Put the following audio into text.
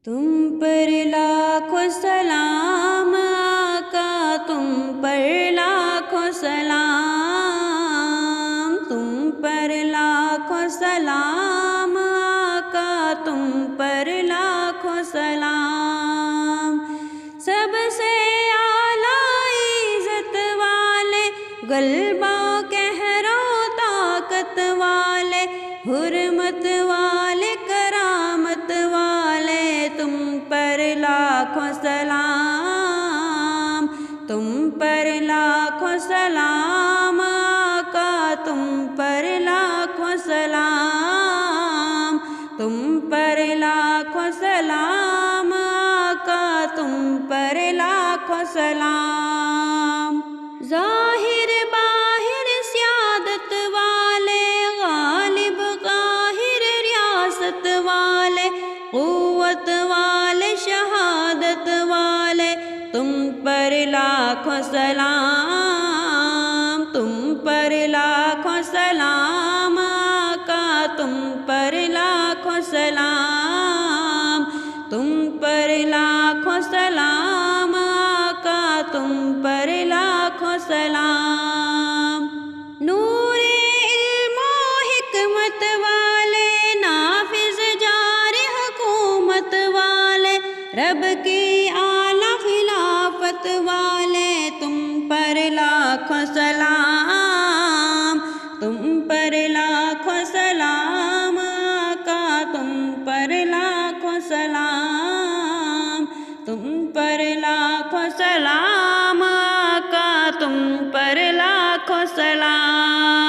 تم پر لاکھوں سلام آقا، تم پر لاکھوں سلام، تم پر لاکھوں سلام آقا، تم پر لاکھوں سلام۔ سب سے اعلیٰ عزت والے، غلبہ قہر و طاقت والے، حرمت والے، کرامت والے، تم پر لاکھوں سلام، تم پر لاکھوں سلام آقا، تم پر لاکھوں سلام، تم پر لاکھوں سلام آقا، تم پر لاکھوں سلام۔ ظاہر باہر سیادت والے، غالب قاہر ریاست والے، قوت والے، شہادت والے، تم پر لاکھوں سلام، تم پر لاکھوں سلام آقا، تم پر لاکھوں سلام، تم پر لاکھوں سلام آقا، تم پر لاکھوں سلام۔ نور علم و حکمت والے، نافذ جار حکومت والے، رب کی اعلیٰ خلافت والے، تم پر لاکھوں سلام، تم پر لاکھوں سلام آقا، تم پر لاکھوں سلام، تم پر لاکھوں سلام آقا، تم پر لاکھوں سلام۔